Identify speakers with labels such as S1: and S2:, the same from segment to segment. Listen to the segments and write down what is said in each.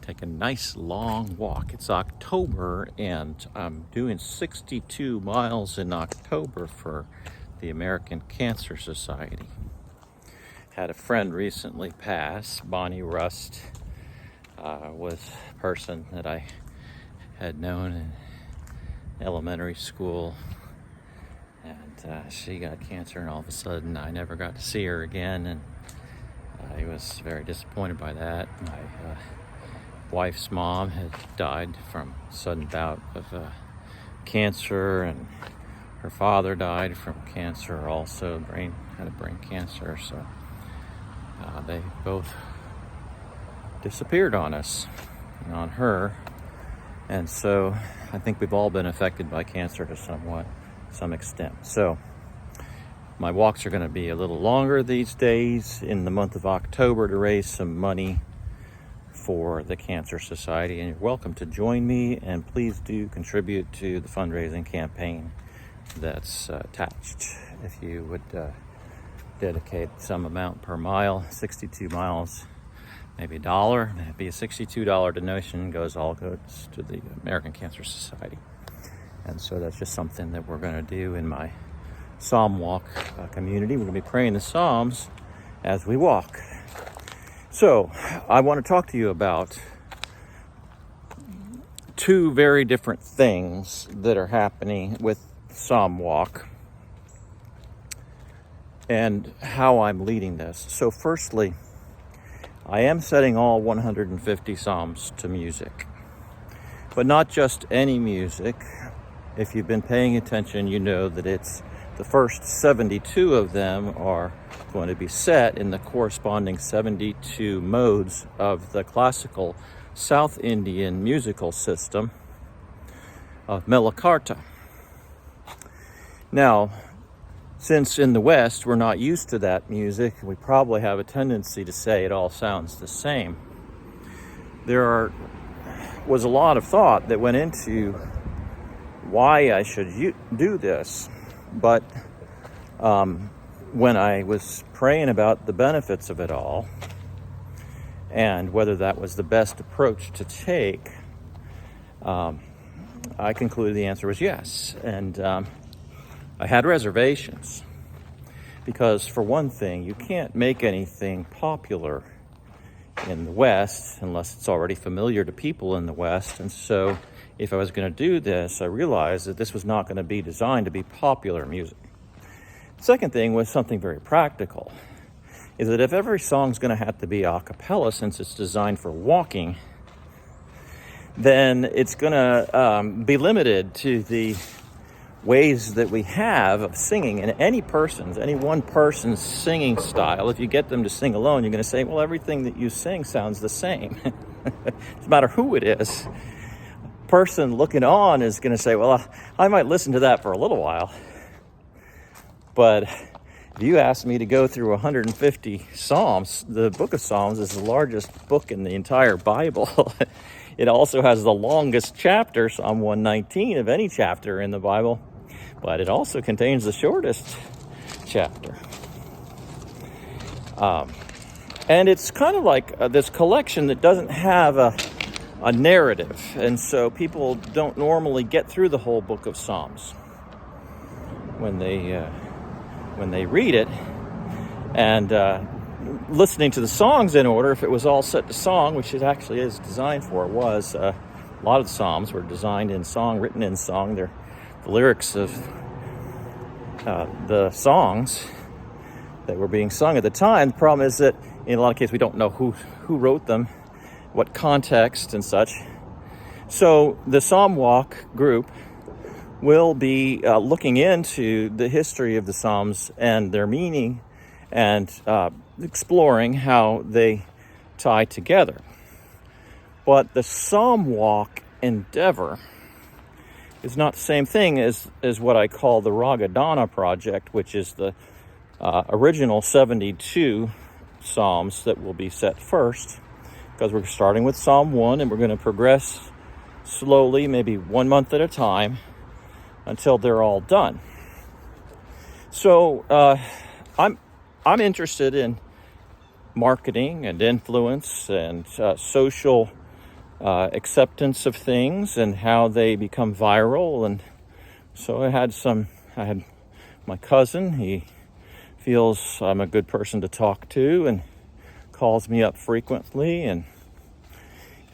S1: take a nice long walk. It's October and I'm doing 62 miles in October for the American Cancer Society. Had a friend recently pass. Bonnie Rust was a person that I had known in elementary school, and she got cancer, and all of a sudden I never got to see her again, and I was very disappointed by that. My wife's mom had died from a sudden bout of cancer, and her father died from cancer also, had a brain cancer, so they both disappeared on us and on her. And so I think we've all been affected by cancer to some extent. So my walks are going to be a little longer these days in the month of October to raise some money for the Cancer Society. And you're welcome to join me, and please do contribute to the fundraising campaign that's attached. If you would dedicate some amount per mile, 62 miles, maybe $1, it'd be a $62 donation, goes to the American Cancer Society. And so that's just something that we're going to do in my Psalm Walk community. We're going to be praying the Psalms as we walk. So I want to talk to you about two very different things that are happening with Psalm Walk and how I'm leading this. So firstly, I am setting all 150 Psalms to music, but not just any music. If you've been paying attention, you know that it's the first 72 of them are going to be set in the corresponding 72 modes of the classical South Indian musical system of Melakarta. Now, since in the West we're not used to that music, we probably have a tendency to say it all sounds the same. There was a lot of thought that went into why I should do this, but when I was praying about the benefits of it all and whether that was the best approach to take, I concluded the answer was yes. And I had reservations because, for one thing, you can't make anything popular in the West unless it's already familiar to people in the West. And so if I was going to do this, I realized that this was not going to be designed to be popular music. Second thing was something very practical, is that if every song's going to have to be a cappella since it's designed for walking, then it's going to be limited to the ways that we have of singing. And any one person's singing style, if you get them to sing alone, you're going to say, well, everything that you sing sounds the same. No matter who it is. Person looking on is going to say, well, I might listen to that for a little while. But if you ask me to go through 150 Psalms, the book of Psalms is the largest book in the entire Bible. It also has the longest chapter, Psalm 119, of any chapter in the Bible. But it also contains the shortest chapter. And it's kind of like this collection that doesn't have a narrative. And so people don't normally get through the whole book of Psalms when they read it. And listening to the songs in order, if it was all set to song, which it actually is designed for, a lot of the Psalms were designed in song, written in song. They're the lyrics of the songs that were being sung at the time. The problem is that in a lot of cases we don't know who wrote them, what context and such. So the Psalm Walk group will be looking into the history of the Psalms and their meaning and exploring how they tie together. But the Psalm Walk endeavor is not the same thing as what I call the Ragadana Project, which is the original 72 Psalms that will be set first, because we're starting with Psalm 1 and we're going to progress slowly, maybe 1 month at a time, until they're all done. So I'm interested in marketing and influence and social acceptance of things and how they become viral. And so I had my cousin. He feels I'm a good person to talk to and calls me up frequently. And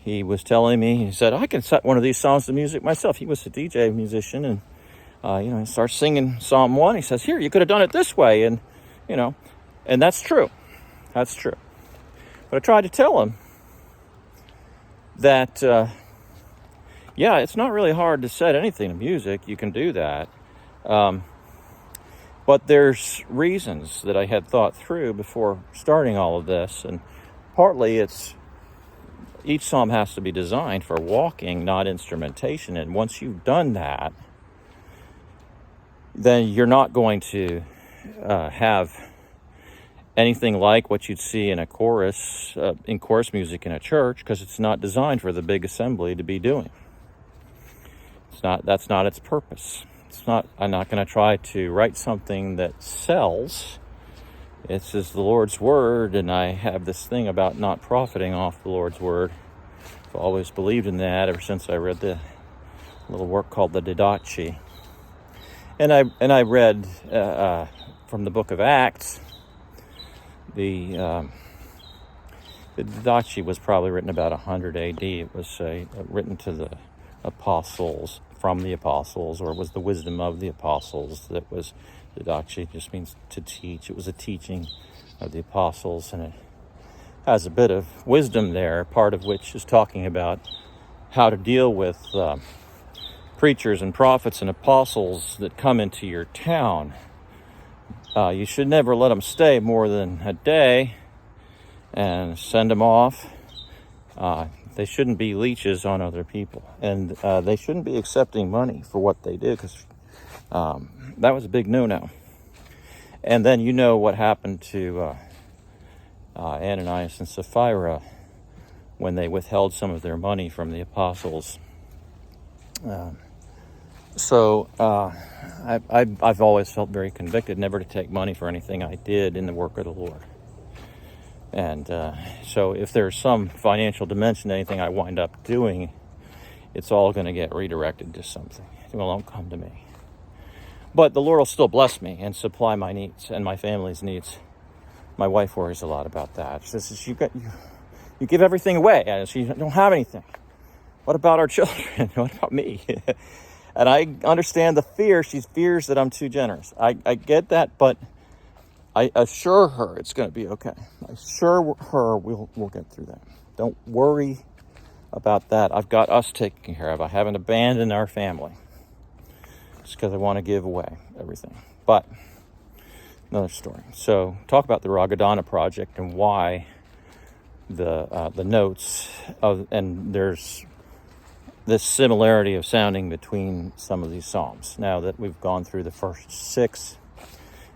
S1: he was telling me, he said, I can set one of these songs to music myself. He was a DJ musician, and he starts singing Psalm 1. He says, here, you could have done it this way. And, and that's true. That's true. But I tried to tell him that, it's not really hard to set anything to music. You can do that. But there's reasons that I had thought through before starting all of this. And partly it's each psalm has to be designed for walking, not instrumentation. And once you've done that, then you're not going to have anything like what you'd see in a chorus, in chorus music in a church, because it's not designed for the big assembly to be doing. That's not its purpose. I'm not going to try to write something that sells. It's just the Lord's Word, and I have this thing about not profiting off the Lord's Word. I've always believed in that ever since I read the little work called the Didache. And I read from the book of Acts. The Didache was probably written about 100 AD. It was written to the apostles, from the apostles, or it was the wisdom of the apostles. That was Didache, just means to teach. It was a teaching of the apostles, and it has a bit of wisdom there, part of which is talking about how to deal with preachers and prophets and apostles that come into your town. You should never let them stay more than a day and send them off. They shouldn't be leeches on other people, and they shouldn't be accepting money for what they do, because that was a big no-no. And then you know what happened to Ananias and Sapphira when they withheld some of their money from the apostles. So I've always felt very convicted never to take money for anything I did in the work of the Lord. And so if there's some financial dimension to anything I wind up doing, it's all going to get redirected to something. It won't come to me. But the Lord will still bless me and supply my needs and my family's needs. My wife worries a lot about that. She says, you give everything away. And she don't have anything. What about our children? What about me? And I understand the fear. She fears that I'm too generous. I get that, but I assure her it's going to be okay. I assure her we'll get through that. Don't worry about that. I've got us taken care of. I haven't abandoned our family just because I want to give away everything. But another story. So talk about the Ragadana Project and why the notes of, and there's this similarity of sounding between some of these psalms. Now that we've gone through the first 6.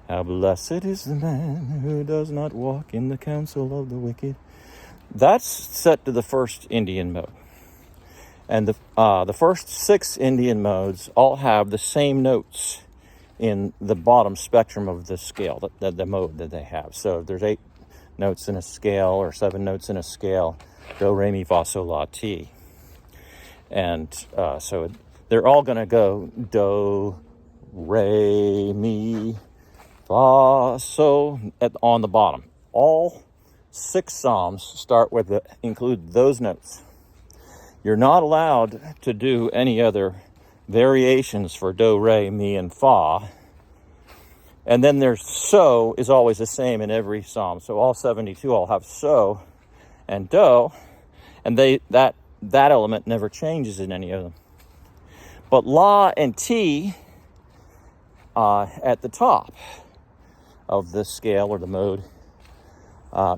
S1: How blessed is the man who does not walk in the counsel of the wicked. That's set to the first Indian mode. And the first 6 Indian modes all have the same notes in the bottom spectrum of the scale, the mode that they have. So there's 8 notes in a scale or 7 notes in a scale. Do, re, mi, fa, sol, la, ti. And so they're all going to go do, re, mi, fa, sol on the bottom. All 6 psalms start with include those notes. You're not allowed to do any other variations for do, re, mi, and fa. And then there's so is always the same in every psalm. So all 72 all have so and do, and that element never changes in any of them. But la and ti at the top of the scale or the mode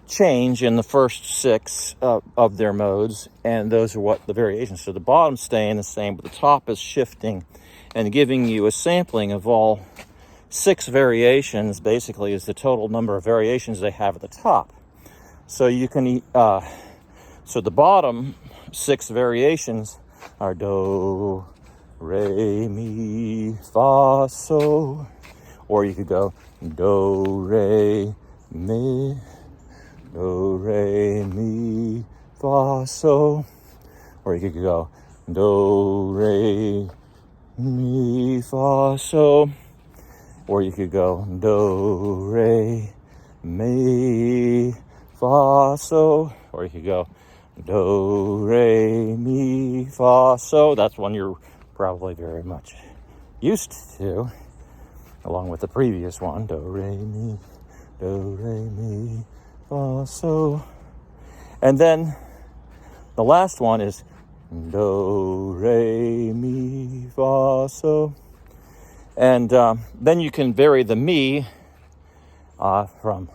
S1: change in the first 6 of their modes, and those are what the variations. So the bottom's staying the same, but the top is shifting and giving you a sampling of all 6 variations. Basically, is the total number of variations they have at the top. So you can so the bottom 6 variations are do, re, mi, fa, sol, or you could go do, re, mi, fa, sol, Or you could go do, re, mi, fa, so. Or you could go do, re, mi, fa, so. Or you could go do, re, mi, fa, so. That's one you're probably very much used to, along with the previous one. Do, re, mi, fa, so. And then the last one is do, re, mi, fa, so. And then you can vary the mi from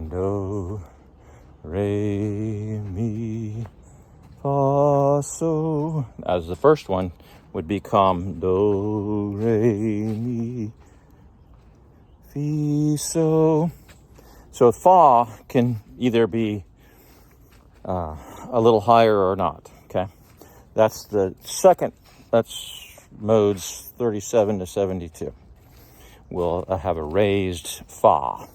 S1: do, re, mi, fa, so, as the first one would become do, re, mi, fi, so. So fa can either be a little higher or not, okay? That's the second, that's modes 37 to 72. We'll have a raised fa. All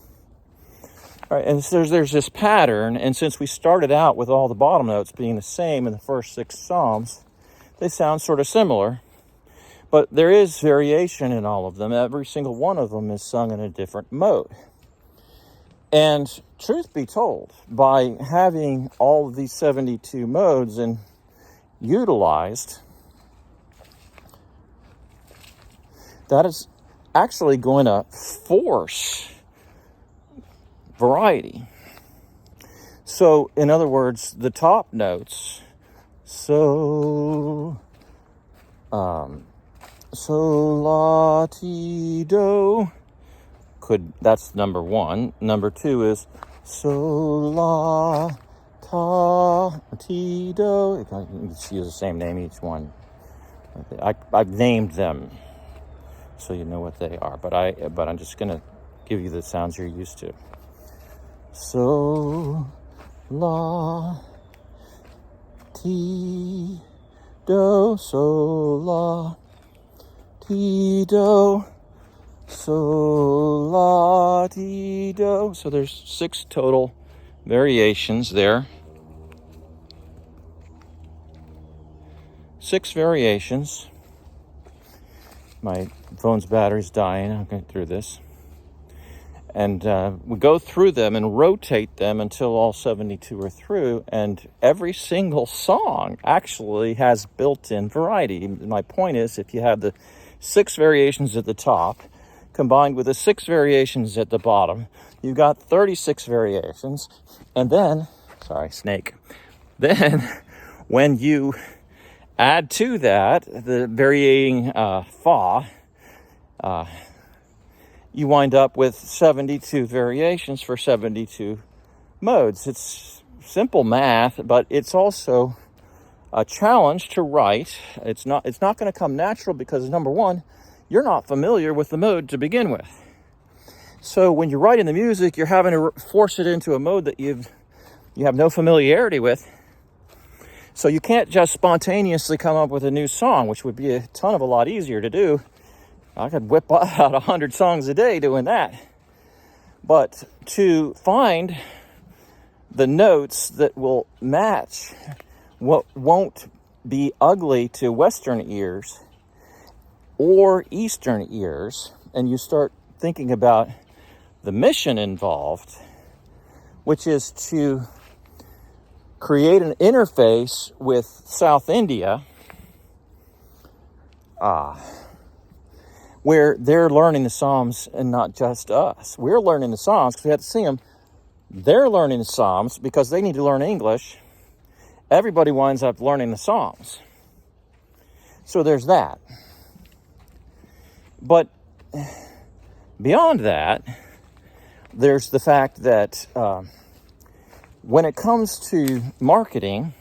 S1: right, and so there's this pattern, and since we started out with all the bottom notes being the same in the first 6 psalms, they sound sort of similar, but there is variation in all of them. Every single one of them is sung in a different mode. And truth be told, by having all of these 72 modes and utilized, that is actually going to force variety. So, in other words, the top notes, so, la, ti, do, that's number 1. Number 2 is so, la, ta, ti, do. You can just use the same name each one. I've named them so you know what they are, but I'm just gonna give you the sounds you're used to. So, la, ti, do, so, la, ti, do, so, la, ti, do. So there's 6 total variations there. 6 variations. My phone's battery's dying. I'll get through this. And we go through them and rotate them until all 72 are through. And every single song actually has built-in variety. My point is, if you have the 6 variations at the top, combined with the 6 variations at the bottom, you've got 36 variations. And then, then when you add to that the varying fa, you wind up with 72 variations for 72 modes. It's simple math, but it's also a challenge to write. It's not going to come natural because, number 1, you're not familiar with the mode to begin with. So when you're writing the music, you're having to force it into a mode that you have no familiarity with. So you can't just spontaneously come up with a new song, which would be a lot easier to do. I could whip out 100 songs a day doing that. But to find the notes that will match what won't be ugly to Western ears or Eastern ears, and you start thinking about the mission involved, which is to create an interface with South India, where they're learning the Psalms and not just us. We're learning the Psalms because we have to sing them. They're learning the Psalms because they need to learn English. Everybody winds up learning the Psalms. So there's that. But beyond that, there's the fact that when it comes to marketing,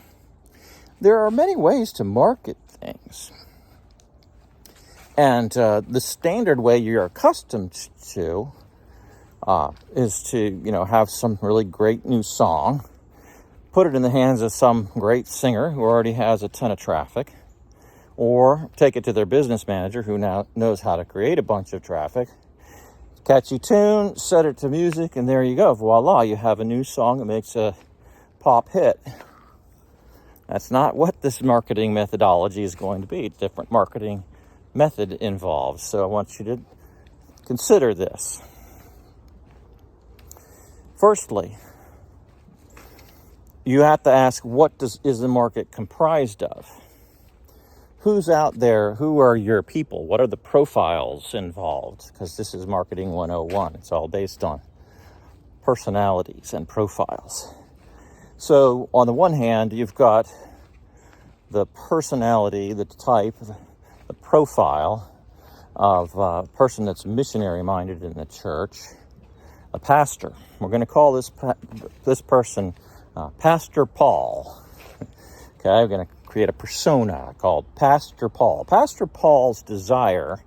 S1: there are many ways to market things. And the standard way you're accustomed to is to, have some really great new song, put it in the hands of some great singer who already has a ton of traffic, or take it to their business manager who now knows how to create a bunch of traffic. Catchy tune, set it to music, and there you go. Voila, you have a new song that makes a pop hit. That's not what this marketing methodology is going to be. Different marketing method involved. So I want you to consider this. Firstly, you have to ask, what is the market comprised of? Who's out there? Who are your people? What are the profiles involved? Because this is Marketing 101. It's all based on personalities and profiles. So on the one hand, you've got the personality, the type, the profile of a person that's missionary-minded in the church, a pastor. We're going to call this person Pastor Paul. Okay, we're going to create a persona called Pastor Paul. Pastor Paul's desire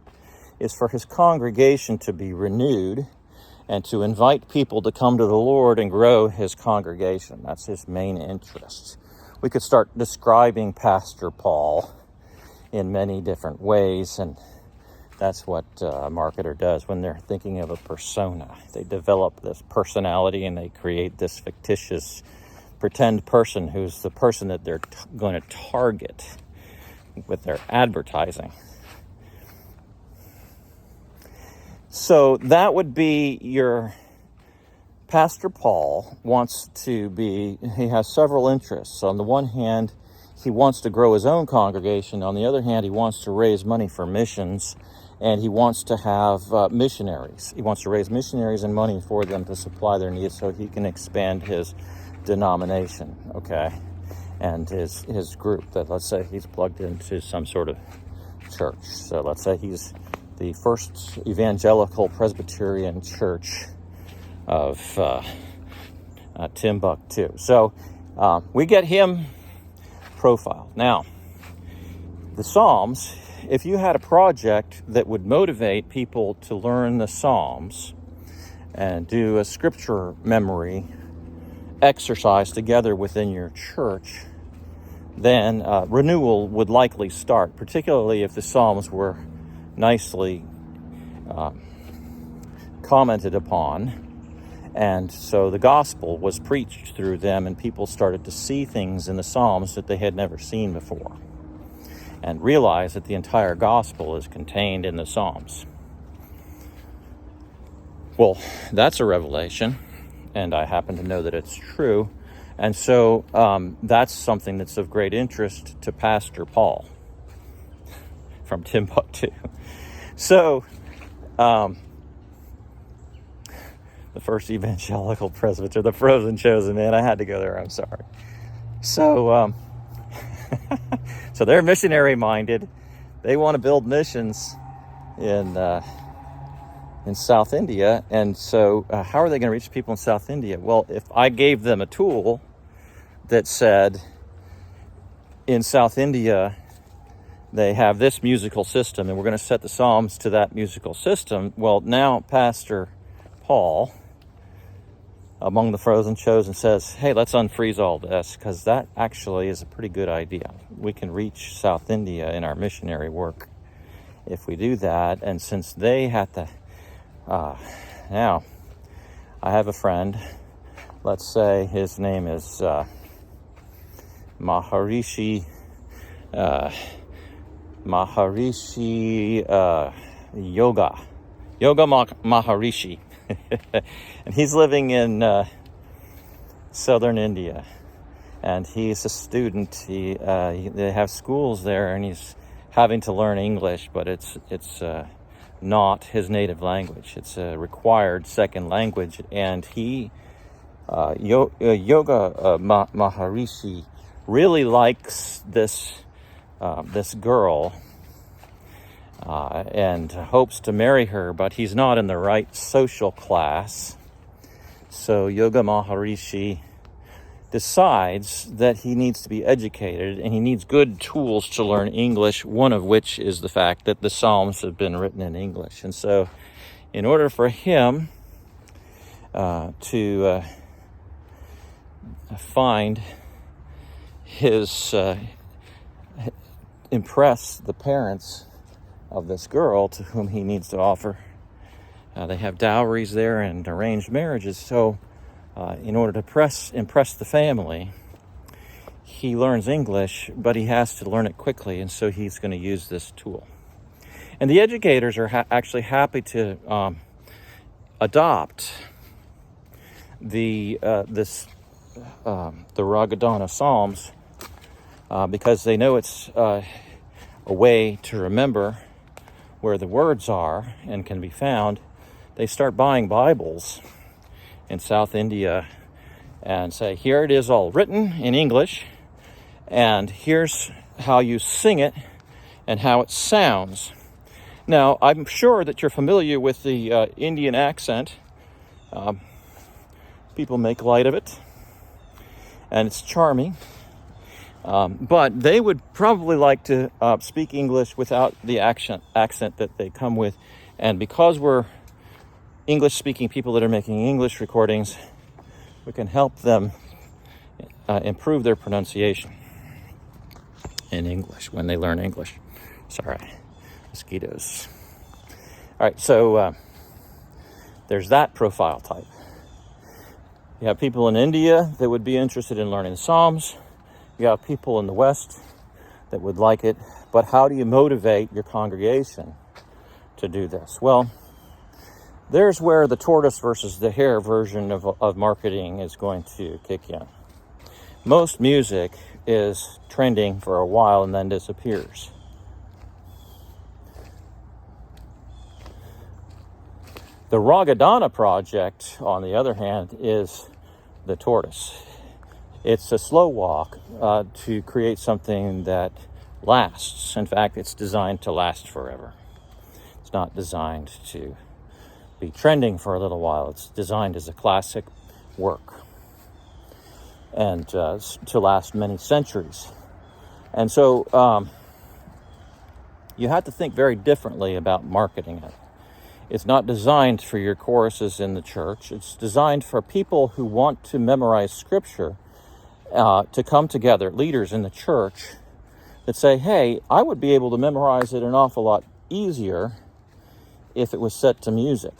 S1: is for his congregation to be renewed and to invite people to come to the Lord and grow his congregation. That's his main interest. We could start describing Pastor Paul in many different ways, and that's what a marketer does when they're thinking of a persona. They develop this personality and they create this fictitious pretend person who's the person that they're going to target with their advertising. So that would be your Pastor Paul he has several interests. On the one hand, he wants to grow his own congregation. On the other hand, he wants to raise money for missions, and he wants to have missionaries. He wants to raise missionaries and money for them to supply their needs so he can expand his denomination, okay, and his group. That, let's say he's plugged into some sort of church. So let's say he's the First Evangelical Presbyterian Church of Timbuktu. So we get him profiled. Now, the Psalms, if you had a project that would motivate people to learn the Psalms and do a scripture memory exercise together within your church, then renewal would likely start, particularly if the Psalms were nicely commented upon. And so the gospel was preached through them, and people started to see things in the Psalms that they had never seen before, and realize that the entire gospel is contained in the Psalms. Well, that's a revelation, and I happen to know that it's true. And so that's something that's of great interest to Pastor Paul from Timbuktu. So the First Evangelical Presbyterian, the frozen chosen man, I had to go there, I'm sorry. So so they're missionary minded. They want to build missions in South India. And so how are they going to reach people in South India? Well, if I gave them a tool that said, in South India, they have this musical system, and we're going to set the Psalms to that musical system. Well, now Pastor Paul, among the frozen chosen, says, hey, let's unfreeze all this, because that actually is a pretty good idea. We can reach South India in our missionary work if we do that. And since they had to, now, I have a friend, let's say his name is Maharishi Yoga Maharishi. And he's living in southern India, and he's a student. They have schools there, and he's having to learn English, but it's not his native language. It's a required second language, and he Yoga Maharishi really likes this girl and hopes to marry her, but he's not in the right social class. So Yoga Maharishi decides that he needs to be educated, and he needs good tools to learn English, one of which is the fact that the Psalms have been written in English. And so in order for him to find his impress the parents of this girl to whom he needs to offer, they have dowries there and arranged marriages. So in order to impress the family, he learns English, but he has to learn it quickly, and so he's going to use this tool. And the educators are actually happy to adopt the Ragadana Psalms because they know it's a way to remember where the words are and can be found. They start buying Bibles in South India and say, here it is all written in English, and here's how you sing it and how it sounds. Now, I'm sure that you're familiar with the Indian accent. People make light of it, and it's charming. But they would probably like to speak English without the accent that they come with. And because we're English-speaking people that are making English recordings, we can help them improve their pronunciation in English when they learn English. Sorry, mosquitoes. All right, so there's that profile type. You have people in India that would be interested in learning the Psalms. You have people in the West that would like it. But how do you motivate your congregation to do this? Well, there's where the tortoise versus the hare version of marketing is going to kick in. Most music is trending for a while and then disappears. The Ragadana Project, on the other hand, is the tortoise. It's a slow walk to create something that lasts. In fact, it's designed to last forever. It's not designed to be trending for a little while. It's designed as a classic work and to last many centuries. And so you have to think very differently about marketing it. It's not designed for your choruses in the church. It's designed for people who want to memorize Scripture to come together, leaders in the church that say, hey, I would be able to memorize it an awful lot easier if it was set to music.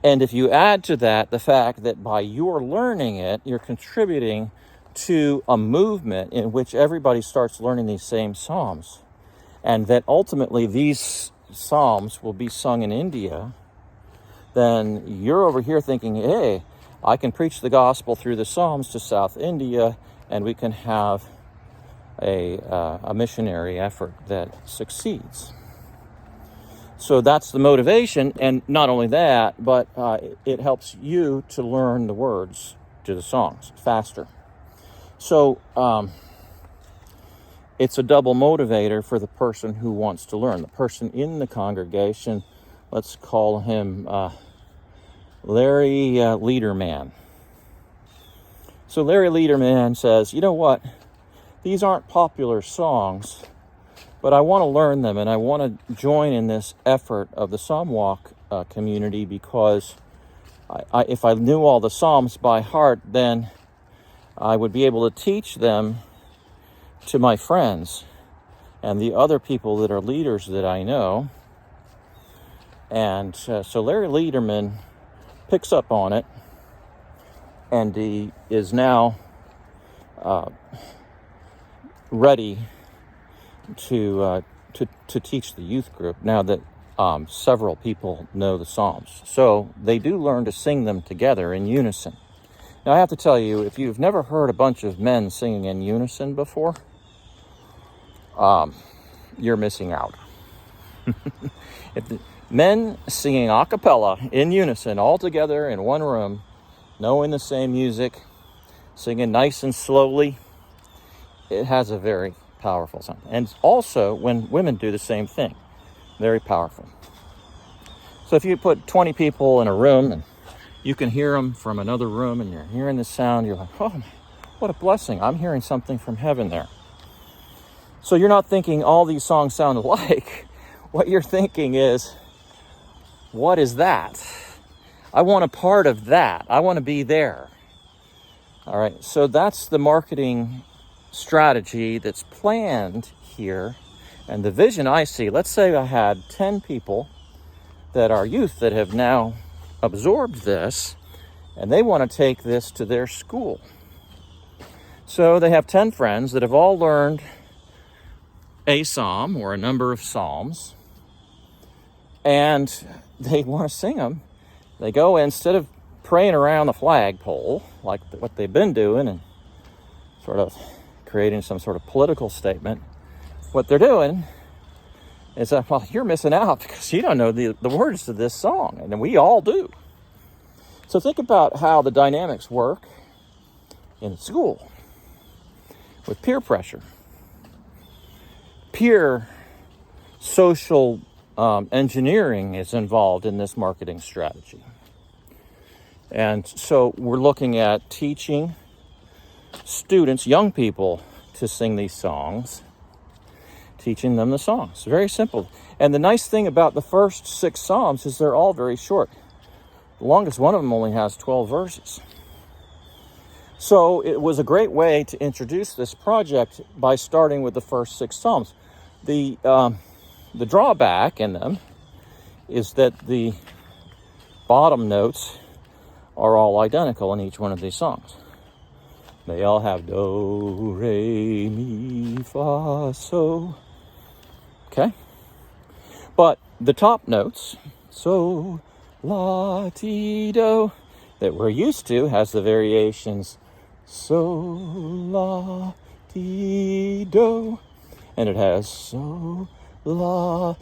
S1: And if you add to that the fact that by your learning it, you're contributing to a movement in which everybody starts learning these same psalms, and that ultimately these psalms will be sung in India, then you're over here thinking, hey, I can preach the gospel through the psalms to South India, and we can have a missionary effort that succeeds. So that's the motivation, and not only that, but it helps you to learn the words to the songs faster. So it's a double motivator for the person who wants to learn. The person in the congregation, let's call him Larry Leaderman. So Larry Leaderman says, you know what? These aren't popular songs, but I want to learn them, and I want to join in this effort of the Psalm Walk community because if I knew all the Psalms by heart, then I would be able to teach them to my friends and the other people that are leaders that I know. And so Larry Leaderman picks up on it, and he is now ready to teach the youth group now that several people know the Psalms. So they do learn to sing them together in unison. Now I have to tell you, if you've never heard a bunch of men singing in unison before, you're missing out. If the men singing a cappella in unison all together in one room, knowing the same music, singing nice and slowly, it has a very powerful sound. And also when women do the same thing, very powerful. So if you put 20 people in a room and you can hear them from another room and you're hearing the sound, you're like, oh, what a blessing. I'm hearing something from heaven there. So you're not thinking all these songs sound alike. What you're thinking is, what is that? I want a part of that. I want to be there. All right, so that's the marketing strategy that's planned here. And the vision I see, let's say I had 10 people that are youth that have now absorbed this, and they want to take this to their school. So they have 10 friends that have all learned a psalm or a number of psalms, and they want to sing them. They go, instead of praying around the flagpole like what they've been doing and sort of creating some sort of political statement, what they're doing is that, well, you're missing out because you don't know the words to this song, and we all do. So think about how the dynamics work in school with peer pressure. Peer social engineering is involved in this marketing strategy. And so we're looking at teaching students, young people, to sing these songs, teaching them the songs. Very simple. And the nice thing about the first 6 psalms is they're all very short. The longest one of them only has 12 verses. So it was a great way to introduce this project by starting with the first 6 psalms. The drawback in them is that the bottom notes are all identical in each one of these songs. They all have do, re, mi, fa, so. Okay? But the top notes, so, la, ti, do, that we're used to has the variations so, la, ti, do, and it has so, la,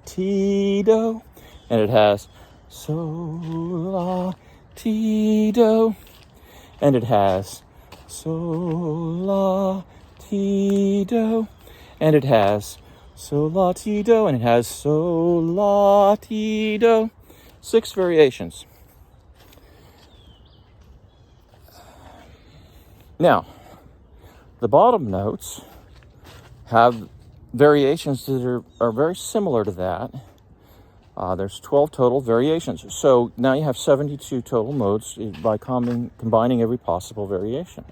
S1: ti, do, and it has so, la, ti, do, and it has so, la, ti, do, and it has so, la, ti, do, and it has so, la, ti, do. 6 variations. Now, the bottom notes have variations that are very similar to that. There's 12 total variations. So now you have 72 total modes by combining every possible variation.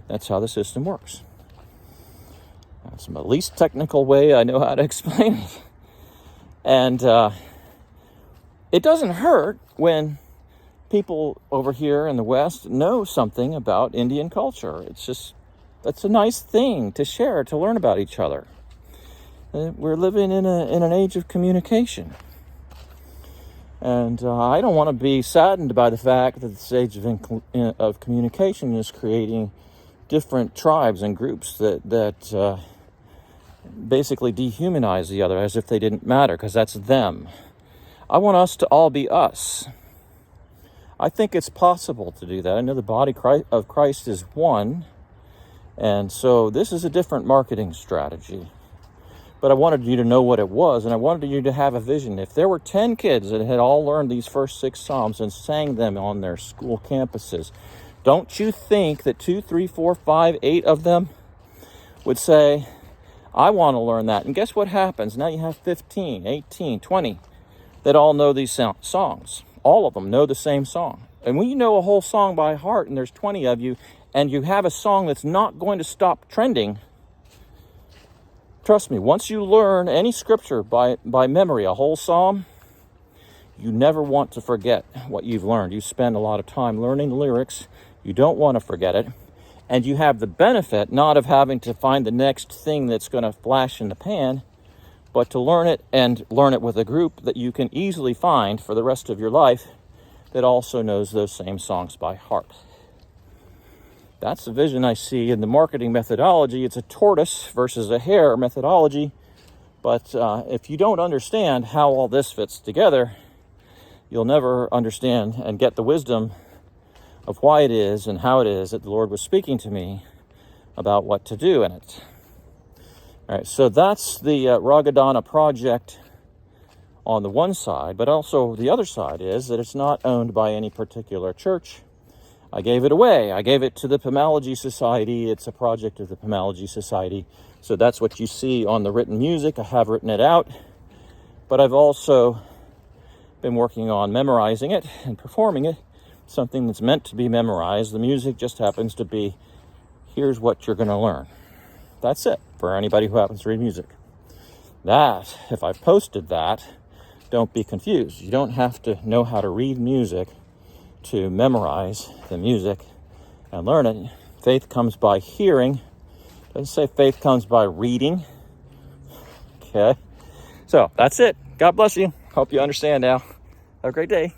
S1: That's how the system works. That's the least technical way I know how to explain it. And it doesn't hurt when people over here in the West know something about Indian culture. That's a nice thing to share, to learn about each other. We're living in an age of communication. And I don't want to be saddened by the fact that this age of communication is creating different tribes and groups that basically dehumanize the other as if they didn't matter, because that's them. I want us to all be us. I think it's possible to do that. I know the body of Christ is one, and so this is a different marketing strategy. But I wanted you to know what it was, and I wanted you to have a vision. If there were 10 kids that had all learned these first 6 psalms and sang them on their school campuses, don't you think that 2, 3, 4, 5, 8 of them would say, I want to learn that? And guess what happens? Now you have 15, 18, 20 that all know these songs. All of them know the same song. And when you know a whole song by heart, and there's 20 of you, and you have a song that's not going to stop trending, trust me, once you learn any scripture by memory, a whole psalm, you never want to forget what you've learned. You spend a lot of time learning the lyrics. You don't want to forget it. And you have the benefit not of having to find the next thing that's going to flash in the pan, but to learn it, and learn it with a group that you can easily find for the rest of your life that also knows those same songs by heart. That's the vision I see in the marketing methodology. It's a tortoise versus a hare methodology. But if you don't understand how all this fits together, you'll never understand and get the wisdom of why it is and how it is that the Lord was speaking to me about what to do in it. All right, so that's the Ragadana Project on the one side, but also the other side is that it's not owned by any particular church. I gave it away. I gave it to the Pomology Society. It's a project of the Pomology Society. So that's what you see on the written music. I have written it out, but I've also been working on memorizing it and performing it, something that's meant to be memorized. The music just happens to be, here's what you're going to learn. That's it for anybody who happens to read music. That, if I've posted that, don't be confused. You don't have to know how to read music to memorize the music and learn it. Faith comes by hearing. Doesn't say faith comes by reading. Okay. So that's it. God bless you. Hope you understand now. Have a great day.